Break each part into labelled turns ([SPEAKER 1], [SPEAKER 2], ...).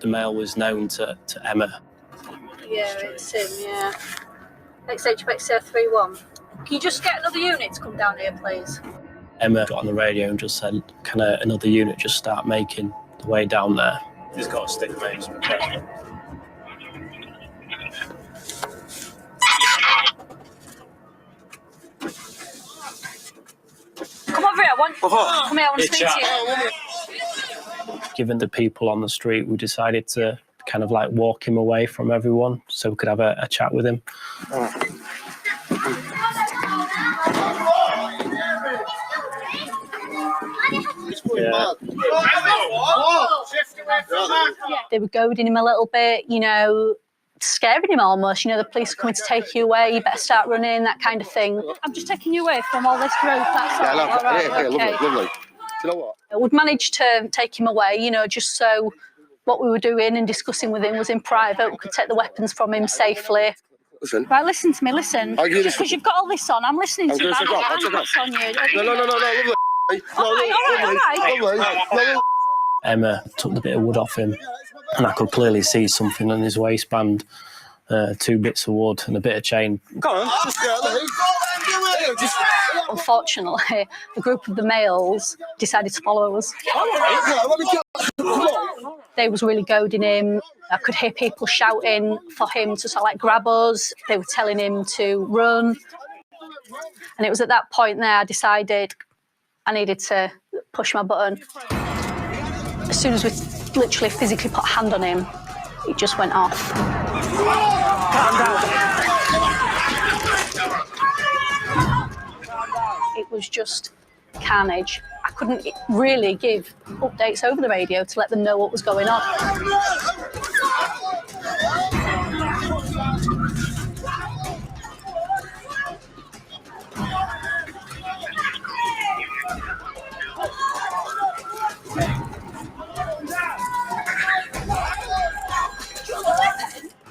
[SPEAKER 1] the male was known to Emma.
[SPEAKER 2] Yeah, it's him, yeah. XHXR31. Can you just get another unit to come down here, please?
[SPEAKER 1] Emma got on the radio and just said, can another unit just start making the way down there? He's got a stick, mate.
[SPEAKER 2] Come over here, come here, I want to speak to you.
[SPEAKER 1] Given the people on the street, we decided to kind of like walk him away from everyone so we could have a chat with him.
[SPEAKER 2] Yeah. They were goading him a little bit, you know, scaring him almost. You know, the police are coming to take you away, you better start running, that kind of thing. I'm just taking you away from all this group, that's all. All right, okay.
[SPEAKER 3] Lovely. Do you know what?
[SPEAKER 2] We'd managed to take him away, you know, just so what we were doing and discussing with him was in private. We could take the weapons from him safely.
[SPEAKER 3] Listen.
[SPEAKER 2] Right, listen to me, listen. Because you've got all this on, I'm listening to you. I'm on you.
[SPEAKER 3] No, lovely.
[SPEAKER 2] All right.
[SPEAKER 1] Emma took the bit of wood off him, and I could clearly see something on his waistband, 2 bits of wood and a bit of chain.
[SPEAKER 3] Come on, just
[SPEAKER 2] Unfortunately, a group of the males decided to follow us. They was really goading him. I could hear people shouting for him to sort of like grab us. They were telling him to run. And it was at that point there I decided I needed to push my button. As soon as we literally physically put a hand on him, it just went off. It was just carnage. I couldn't really give updates over the radio to let them know what was going on.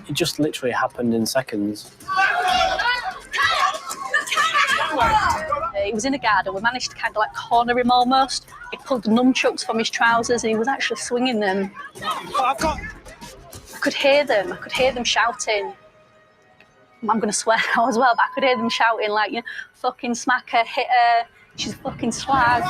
[SPEAKER 1] It just literally happened in seconds.
[SPEAKER 2] He was in a garden. We managed to kind of like corner him almost. He pulled the nunchucks from his trousers and he was actually swinging them. I could hear them. I could hear them shouting. I'm going to swear now as well, but I could hear them shouting like, you know, fucking smack her, hit her, she's a fucking slag.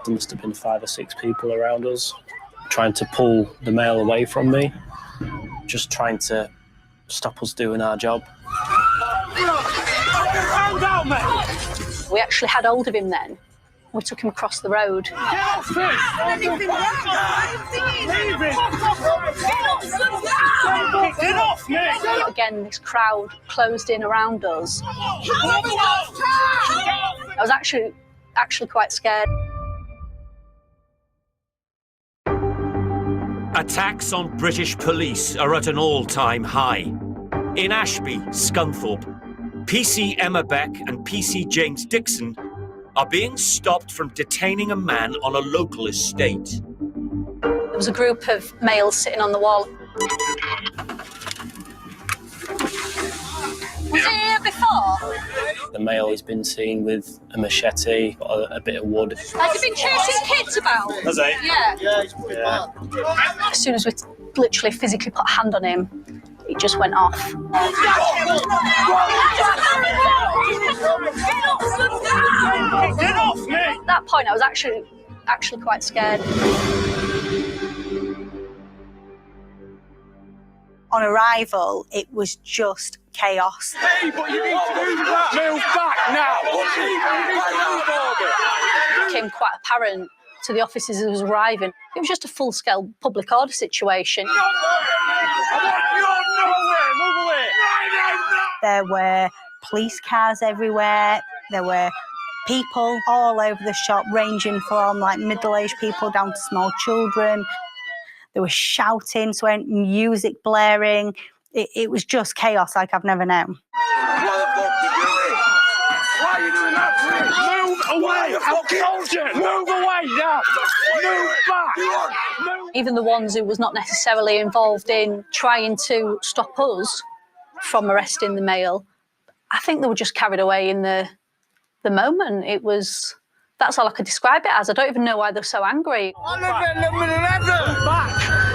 [SPEAKER 1] There must have been 5 or 6 people around us trying to pull the male away from me, just trying to stop us doing our job.
[SPEAKER 2] We actually had hold of him then. We took him across the road. Again, this crowd closed in around us. I was actually quite scared.
[SPEAKER 4] Attacks on British police are at an all-time high. In Ashby, Scunthorpe, PC Emma Beck and PC James Dixon are being stopped from detaining a man on a local estate.
[SPEAKER 2] There was a group of males sitting on the wall. Was he here before?
[SPEAKER 1] The male has been seen with a machete, a bit of wood.
[SPEAKER 2] Has he been chasing kids about?
[SPEAKER 1] Has he?
[SPEAKER 2] Yeah.
[SPEAKER 3] Yeah, he's pretty bad.
[SPEAKER 2] As soon as we literally physically put a hand on him, it just went off. At that point, I was actually quite scared.
[SPEAKER 5] On arrival, it was just chaos.
[SPEAKER 3] Hey, but you need to move that move back now.
[SPEAKER 2] It became quite apparent to the officers who was arriving. It was just a full-scale public order situation.
[SPEAKER 5] There were police cars everywhere. There were people all over the shop, ranging from like middle-aged people down to small children. There was shouting, swearing, music blaring. It was just chaos like I've never known.
[SPEAKER 3] Why are you doing that? Move away! I'll kill you! Move away now! Move back! Move.
[SPEAKER 2] Even the ones who was not necessarily involved in trying to stop us from arresting the male, I think they were just carried away in the moment. It was, that's all I could describe it as. I don't even know why they're so angry.
[SPEAKER 3] Move back!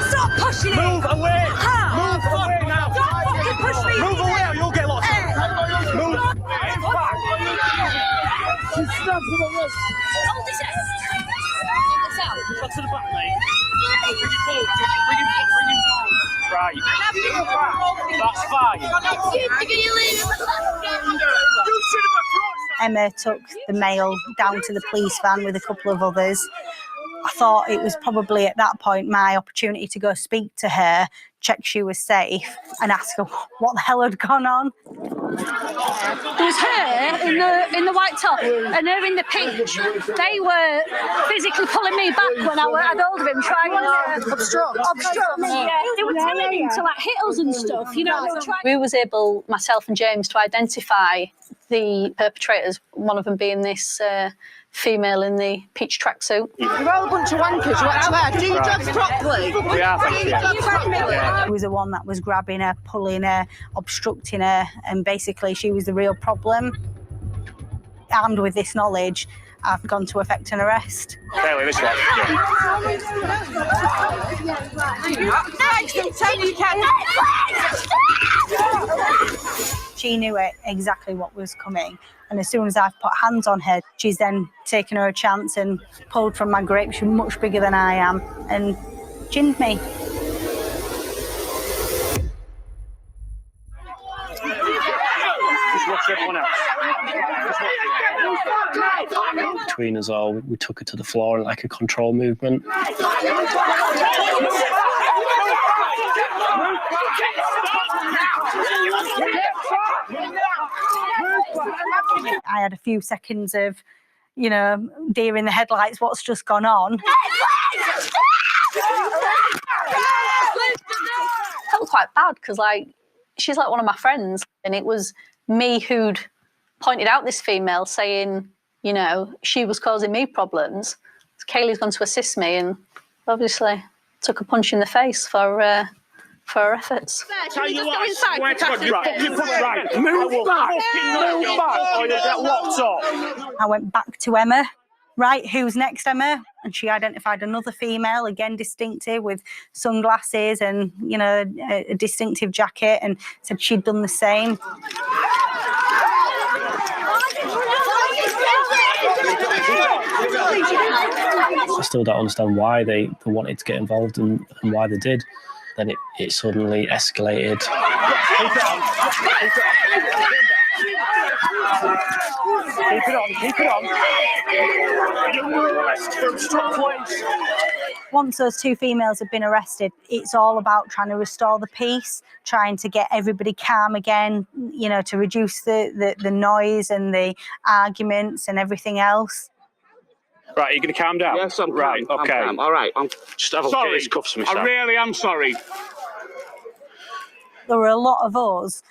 [SPEAKER 5] Stop pushing
[SPEAKER 3] Move away! Move away now!
[SPEAKER 5] Don't fucking push me!
[SPEAKER 3] Move away or you'll get lost. Move back! She's stabbed to the wrist.
[SPEAKER 2] Hold this out.
[SPEAKER 3] Got to the back, mate. Bring him forward. Bring him forward. Right. That's fine.
[SPEAKER 5] Emma took the male down to the police van with a couple of others. I thought it was probably at that point my opportunity to go speak to her, check she was safe, and ask her what the hell had gone on.
[SPEAKER 2] There was her in the white top and her in the peach. They were physically pulling me back when I had hold of him, trying to obstruct me. Yeah. They were telling him to like hit us and stuff, you know. We was able, myself and James, to identify the perpetrators. One of them being this female in the peach tracksuit.
[SPEAKER 6] You're all a bunch of wankers. You actually do your jobs properly.
[SPEAKER 3] We are, thank you.
[SPEAKER 5] He was the one that was grabbing her, pulling her, obstructing her, and basically she was the real problem. Armed with this knowledge, I've gone to effect an arrest.
[SPEAKER 3] Bailey, this one.
[SPEAKER 5] She knew exactly what was coming, and as soon as I've put hands on her, she's then taken her a chance and pulled from my grip. She's much bigger than I am, and ginned me.
[SPEAKER 3] Just watch everyone else.
[SPEAKER 1] Between us all, we took her to the floor in like a control movement.
[SPEAKER 5] I had a few seconds of, you know, deer in the headlights, what's just gone on.
[SPEAKER 2] I felt quite bad because, like, she's like one of my friends, and it was me who'd pointed out this female, saying, you know, she was causing me problems. So Kaylee's gone to assist me, and obviously took a punch in the face for her efforts.
[SPEAKER 3] Tell you what, I swear to God, you fucking put right. Move back! Move back or you get locked up.
[SPEAKER 5] I went back to Emma. Right, who's next, Emma? And she identified another female, again distinctive, with sunglasses and, you know, a distinctive jacket, and said she'd done the same.
[SPEAKER 1] I still don't understand why they wanted to get involved and why they did. Then it suddenly escalated.
[SPEAKER 3] Keep it on. You're under arrest for obstruct place.
[SPEAKER 5] Once those two females have been arrested, it's all about trying to restore the peace, trying to get everybody calm again, you know, to reduce the noise and the arguments and everything else.
[SPEAKER 3] Right, you're going to calm down?
[SPEAKER 7] Yes, I'm calm.
[SPEAKER 3] Right, okay.
[SPEAKER 7] I'm calm. All right.
[SPEAKER 3] Just have a
[SPEAKER 7] Sorry.
[SPEAKER 3] look at his cuffs, myself.
[SPEAKER 7] I really am sorry.
[SPEAKER 5] There were a lot of us,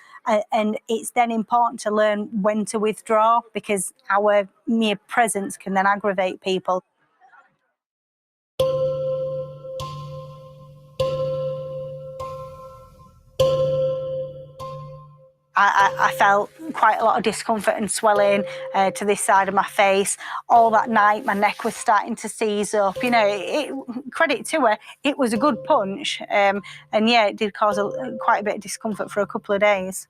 [SPEAKER 5] and it's then important to learn when to withdraw, because our mere presence can then aggravate people. I felt quite a lot of discomfort and swelling to this side of my face. All that night, my neck was starting to seize up. You know, credit to her, it was a good punch. And yeah, it did cause quite a bit of discomfort for a couple of days.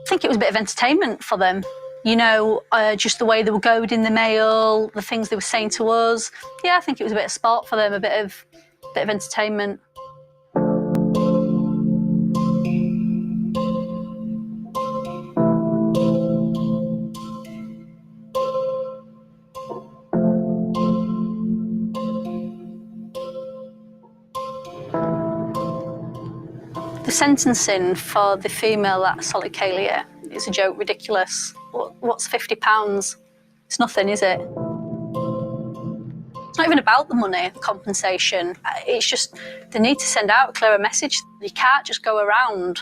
[SPEAKER 2] I think it was a bit of entertainment for them. You know, just the way they were goading the male, the things they were saying to us. Yeah, I think it was a bit of sport for them, a bit of entertainment. The sentencing for the female that assaulted Kaylee is a joke, ridiculous. What's £50? It's nothing, is it? not even about the money, compensation. It's just they need to send out a clearer message. You can't just go around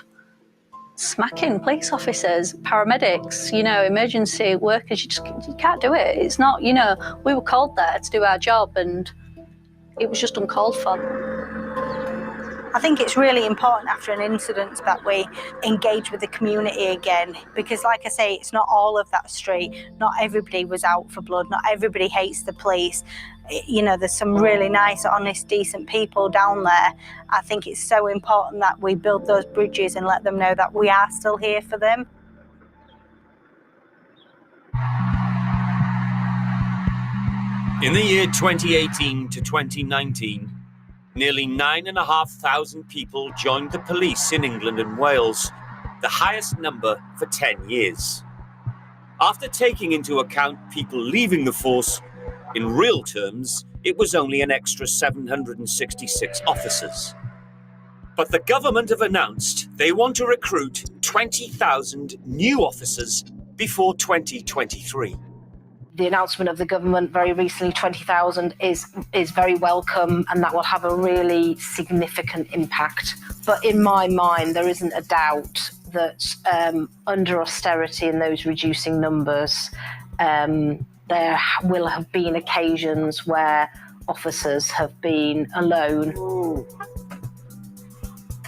[SPEAKER 2] smacking police officers, paramedics, you know, emergency workers. You can't do it. It's not, you know, we were called there to do our job and it was just uncalled for.
[SPEAKER 5] I think it's really important after an incident that we engage with the community again, because like I say, it's not all of that street. Not everybody was out for blood. Not everybody hates the police. You know, there's some really nice, honest, decent people down there. I think it's so important that we build those bridges and let them know that we are still here for them.
[SPEAKER 4] In the year 2018 to 2019, nearly 9,500 people joined the police in England and Wales, the highest number for 10 years. After taking into account people leaving the force, in real terms, it was only an extra 766 officers. But the government have announced they want to recruit 20,000 new officers before 2023.
[SPEAKER 7] The announcement of the government very recently, 20,000, is very welcome, and that will have a really significant impact. But in my mind, there isn't a doubt that under austerity and those reducing numbers, there will have been occasions where officers have been alone.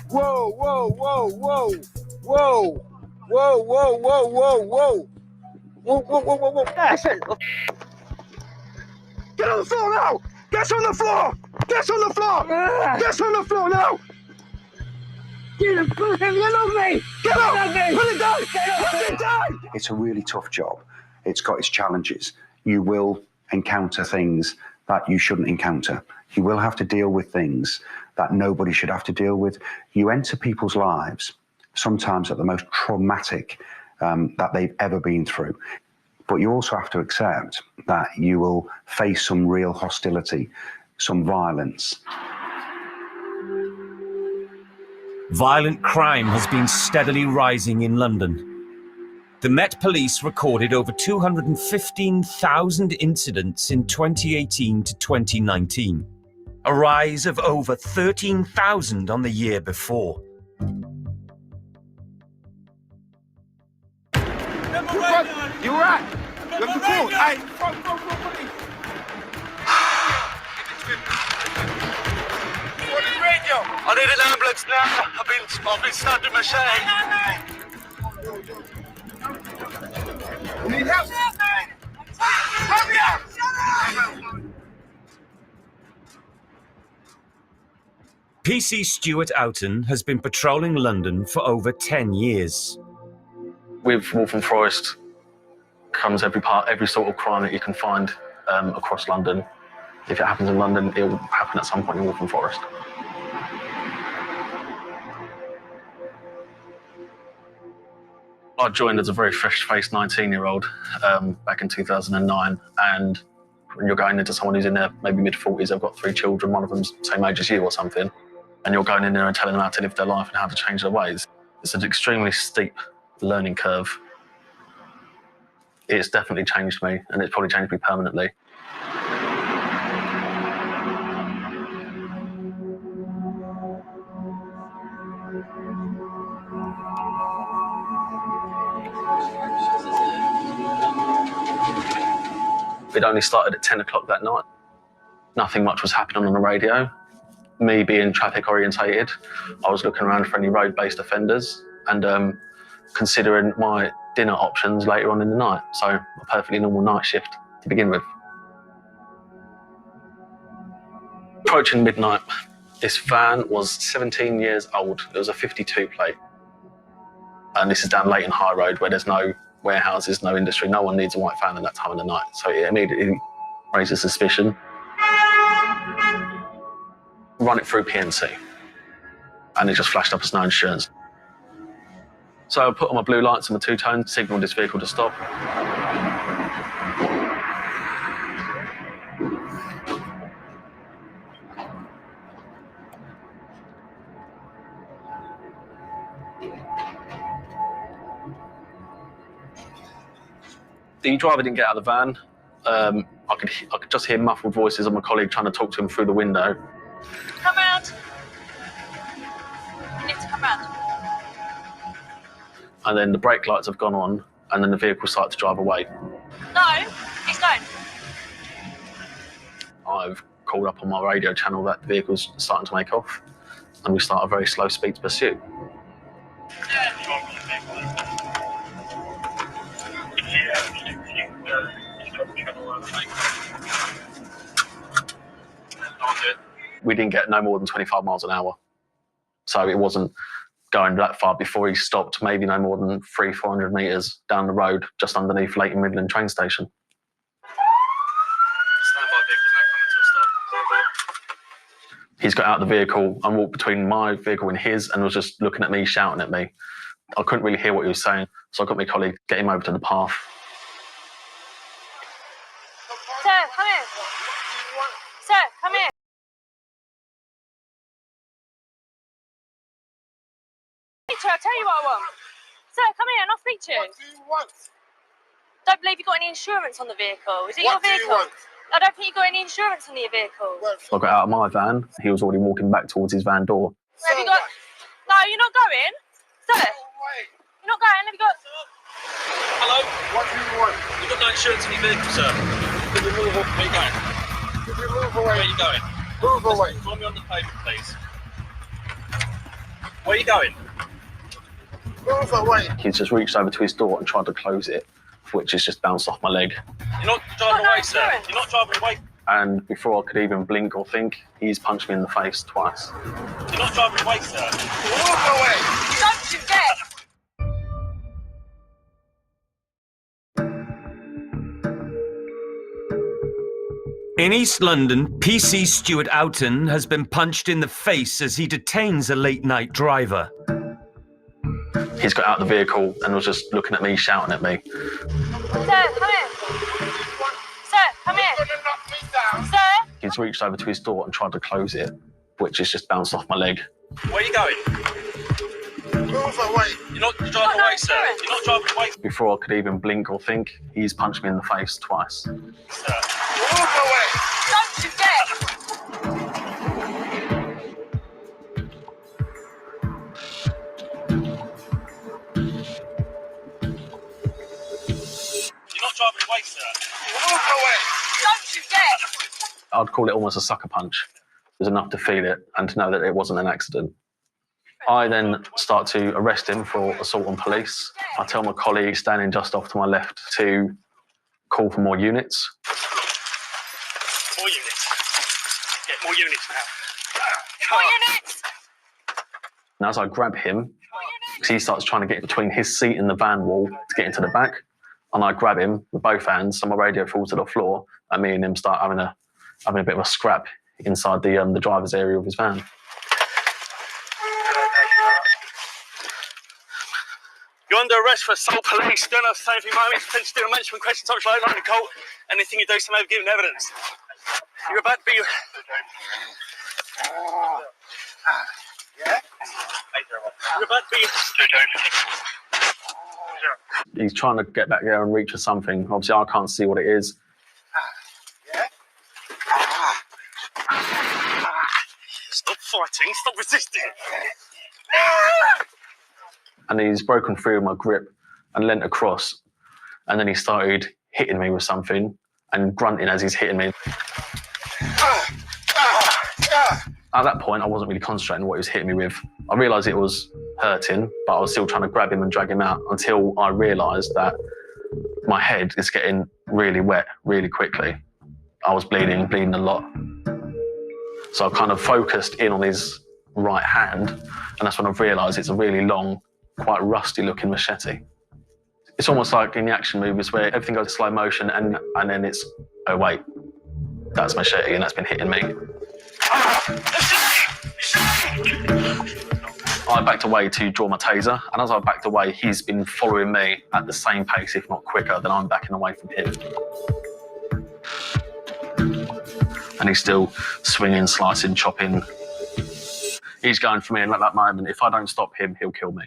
[SPEAKER 8] Whoa, whoa, whoa, whoa, whoa, whoa, whoa, whoa, whoa, whoa, whoa. Whoa, whoa, whoa, whoa, whoa. That's it. Get on the floor now! Get on the floor! Get on the floor! Get on the floor now! Get him, put him, get off me! Get up! Put it down! Put it down!
[SPEAKER 9] It's a really tough job. It's got its challenges. You will encounter things that you shouldn't encounter. You will have to deal with things that nobody should have to deal with. You enter people's lives, sometimes at the most traumatic that they've ever been through. But you also have to accept that you will face some real hostility, some violence.
[SPEAKER 4] Violent crime has been steadily rising in London. The Met Police recorded over 215,000 incidents in 2018 to 2019, a rise of over 13,000 on the year before.
[SPEAKER 8] You right? Let me call. Hey, front, police. What is radio?
[SPEAKER 10] I need an ambulance now. I've been stabbed with machete.
[SPEAKER 8] You need help? Hurry up!
[SPEAKER 4] PC Stuart Oughton has been patrolling London for over 10 years.
[SPEAKER 11] With Waltham Forest comes every sort of crime that you can find across London. If it happens in London, it will happen at some point in Waltham Forest. I joined as a very fresh-faced 19-year-old back in 2009, and when you're going into someone who's in their maybe mid-40s, they've got 3 children, one of them's the same age as you or something, and you're going in there and telling them how to live their life and how to change their ways. It's an extremely steep learning curve. It's definitely changed me, and it's probably changed me permanently. It only started at 10 o'clock that night. Nothing much was happening on the radio. Me being traffic orientated, I was looking around for any road-based offenders and considering my dinner options later on in the night. So a perfectly normal night shift to begin with. Approaching midnight, this van was 17 years old. It was a 52 plate. And this is down Leighton High Road where there's no warehouses, no industry. No one needs a white van at that time of the night. So it immediately raises suspicion. Run it through PNC. And it just flashed up as no insurance. So I put on my blue lights and my two-tone, signalled this vehicle to stop. The driver didn't get out of the van. I could just hear muffled voices of my colleague trying to talk to him through the window.
[SPEAKER 3] Come round. You need to come round.
[SPEAKER 11] And then the brake lights have gone on, and then the vehicle started to drive away.
[SPEAKER 3] No, he's going.
[SPEAKER 11] I've called up on my radio channel that the vehicle's starting to make off, and we start a very slow speed pursuit. We didn't get no more than 25 miles an hour. So it wasn't going that far before he stopped, maybe no more than 300-400 metres down the road, just underneath Leighton Midland train station.
[SPEAKER 10] Standby vehicle's now coming to a stop.
[SPEAKER 11] He's got out of the vehicle and walked between my vehicle and his and was just looking at me, shouting at me. I couldn't really hear what he was saying, so I got my colleague, get him over to the path.
[SPEAKER 3] Sir, come here. Sir, come here. I'll tell you what I want. Sir, come here and I'll speak to you.
[SPEAKER 8] What do you want?
[SPEAKER 3] Don't believe you got any insurance on the vehicle. Is it
[SPEAKER 8] What
[SPEAKER 3] your vehicle?
[SPEAKER 8] do you want?
[SPEAKER 3] I don't think you got any insurance on your vehicle.
[SPEAKER 11] I got out of my van. He was already walking back towards his van door.
[SPEAKER 3] Have you got... No, you're not going. Sir, you're not going. Have you got...
[SPEAKER 10] Hello?
[SPEAKER 8] What do you want?
[SPEAKER 10] You've got no insurance on your vehicle, sir. Could you move? Where are you going?
[SPEAKER 8] Could you move
[SPEAKER 10] Where
[SPEAKER 8] away?
[SPEAKER 10] are you going?
[SPEAKER 8] Move away.
[SPEAKER 10] Find me on the pavement, please. Where are you going?
[SPEAKER 8] Move away.
[SPEAKER 11] He's just reached over to his door and tried to close it, which has just bounced off my leg.
[SPEAKER 10] You're not driving away, sir. You're not driving away.
[SPEAKER 11] And before I could even blink or think, he's punched me in the face twice.
[SPEAKER 10] You're not driving away, sir.
[SPEAKER 8] Move away.
[SPEAKER 3] Don't you dare.
[SPEAKER 4] In East London, PC Stuart Oughton has been punched in the face as he detains a late-night driver.
[SPEAKER 11] He's got out of the vehicle and was just looking at me, shouting at me.
[SPEAKER 3] Sir, come here. Sir, come here.
[SPEAKER 8] You're gonna knock me down.
[SPEAKER 3] Sir?
[SPEAKER 11] He's reached over to his door and tried to close it, which has just bounced off my leg.
[SPEAKER 10] Where are you going?
[SPEAKER 8] Move away.
[SPEAKER 10] You're not driving away, sir. You're not driving away,
[SPEAKER 11] Before I could even blink or think, he's punched me in the face twice.
[SPEAKER 10] sir.
[SPEAKER 8] Move away.
[SPEAKER 3] Don't you dare.
[SPEAKER 10] You're not driving away, sir.
[SPEAKER 8] Move away.
[SPEAKER 3] Don't you dare.
[SPEAKER 11] I'd call it almost a sucker punch. It was enough to feel it and to know that it wasn't an accident. I then start to arrest him for assault on police. I tell my colleague standing just off to my left to call for more units.
[SPEAKER 10] More units. Get more units now.
[SPEAKER 3] More units.
[SPEAKER 11] And as I grab him, because he starts trying to get between his seat and the van wall to get into the back, and I grab him with both hands, so my radio falls to the floor, and me and him start having a bit of a scrap inside the driver's area of his van.
[SPEAKER 10] You're under arrest for assault police. Don't have to say anything, mate. Potential still mention questions touch like in court. Anything you do, so may be given evidence. You're about to be.
[SPEAKER 8] Yeah?
[SPEAKER 10] You're about to be.
[SPEAKER 11] He's trying to get back there and reach for something. Obviously, I can't see what it is.
[SPEAKER 8] Yeah?
[SPEAKER 10] Stop fighting. Stop resisting.
[SPEAKER 11] And he's broken through my grip and leant across. And then he started hitting me with something and grunting as he's hitting me. At that point, I wasn't really concentrating on what he was hitting me with. I realised it was hurting, but I was still trying to grab him and drag him out until I realised that my head is getting really wet really quickly. I was bleeding a lot. So I kind of focused in on his right hand, and that's when I've realised it's a really long, quite rusty looking machete. It's almost like in the action movies where everything goes slow motion and then it's, oh wait, that's machete and that's been hitting me. I backed away to draw my taser, and as I backed away, he's been following me at the same pace, if not quicker, than I'm backing away from him. And he's still swinging, slicing, chopping. He's going for me, and at that moment, if I don't stop him, he'll kill me.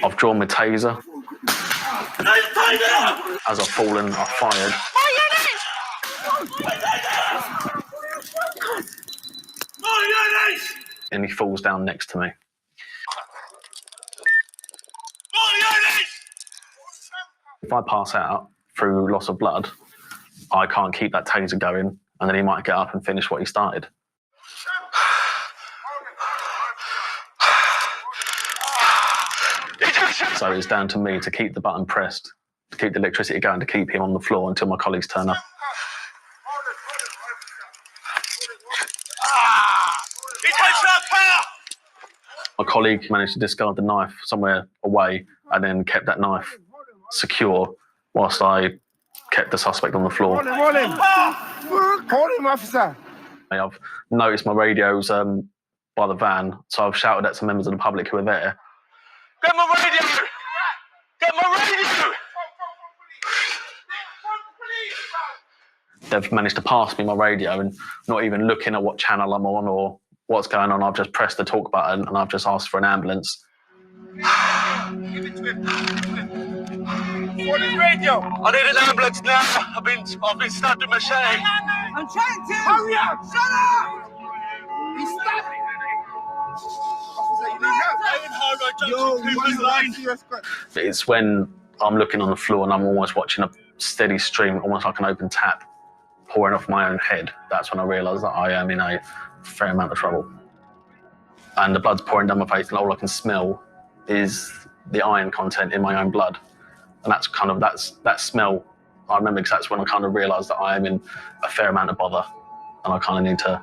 [SPEAKER 11] I've drawn my taser, As I've fallen, I fired. And he falls down next to me. If I pass out through loss of blood, I can't keep that taser going, and then he might get up and finish what he started. So it's down to me to keep the button pressed, to keep the electricity going, to keep him on the floor until my colleagues turn up. My colleague managed to discard the knife somewhere away and then kept that knife secure whilst I kept the suspect on the floor.
[SPEAKER 8] Hold him, officer.
[SPEAKER 11] I've noticed my radio's by the van, so I've shouted at some members of the public who were there.
[SPEAKER 10] Get my radio! Get my radio!
[SPEAKER 11] They've managed to pass me my radio and not even looking at what channel I'm on or what's going on. I've just pressed the talk button and I've just asked for an ambulance.
[SPEAKER 8] Give it to him. What is radio?
[SPEAKER 10] I need an ambulance now. I've been stabbed with a machete.
[SPEAKER 6] I'm trying to.
[SPEAKER 8] Hurry up!
[SPEAKER 6] Shut up!
[SPEAKER 8] He's stabbed. Officer, you need help.
[SPEAKER 11] It's when I'm looking on the floor and I'm almost watching a steady stream, almost like an open tap, pouring off my own head. That's when I realise that I am in a fair amount of trouble. And the blood's pouring down my face and all I can smell is the iron content in my own blood. And that's kind of, that smell, I remember because that's when I kind of realised that I am in a fair amount of bother and I kind of need to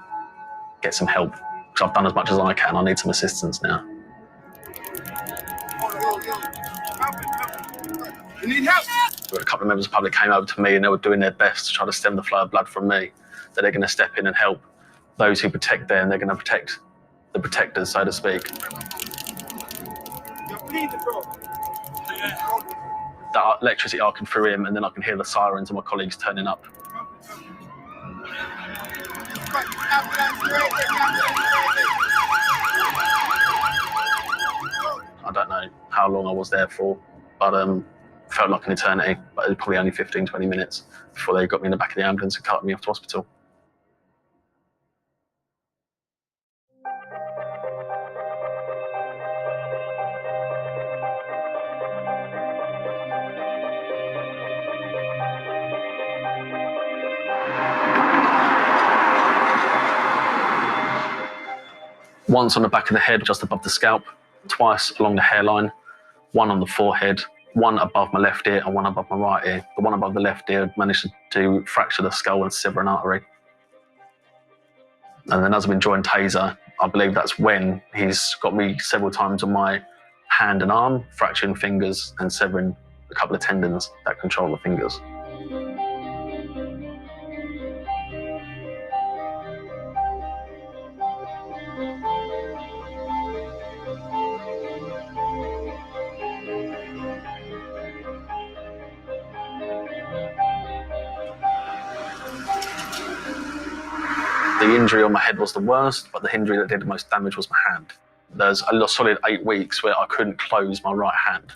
[SPEAKER 11] get some help. Because I've done as much as I can, I need some assistance now.
[SPEAKER 8] You need help?
[SPEAKER 11] A couple of members of the public came over to me and they were doing their best to try to stem the flow of blood from me. That they're going to step in and help those who protect them. They're going to protect the protectors, so to speak.
[SPEAKER 8] You're bleeding, bro.
[SPEAKER 11] That electricity arcing through him, and then I can hear the sirens of my colleagues turning up. I don't know how long I was there for, but felt like an eternity, but it was probably only 15, 20 minutes before they got me in the back of the ambulance and carted me off to hospital. Once on the back of the head, just above the scalp, twice along the hairline, one on the forehead, one above my left ear and one above my right ear. The one above the left ear managed to fracture the skull and sever an artery. And then as I've been joined taser, I believe that's when he's got me several times on my hand and arm, fracturing fingers and severing a couple of tendons that control the fingers. The injury on my head was the worst, but the injury that did the most damage was my hand. There's a solid 8 weeks where I couldn't close my right hand.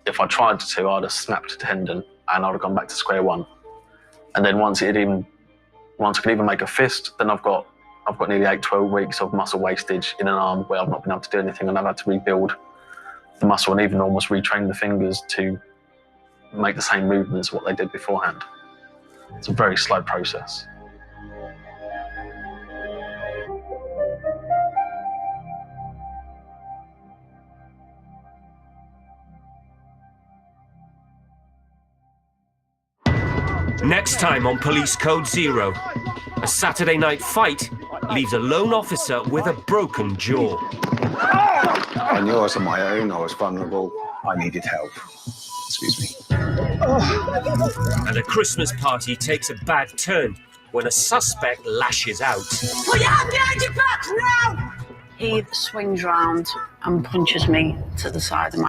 [SPEAKER 11] If I tried to, I'd have snapped a tendon and I'd have gone back to square one. And then once I could even make a fist, then I've got nearly 8-12 weeks of muscle wastage in an arm where I've not been able to do anything, and I've had to rebuild the muscle and even almost retrain the fingers to make the same movements what they did beforehand. It's a very slow process.
[SPEAKER 4] Next time on Police Code Zero, a Saturday night fight leaves a lone officer with a broken jaw.
[SPEAKER 9] I knew I was on my own, I was vulnerable, I needed help. Excuse me.
[SPEAKER 4] And a Christmas party takes a bad turn when a suspect lashes out.
[SPEAKER 6] Put your hand behind your back now!
[SPEAKER 2] He swings round and punches me to the side of my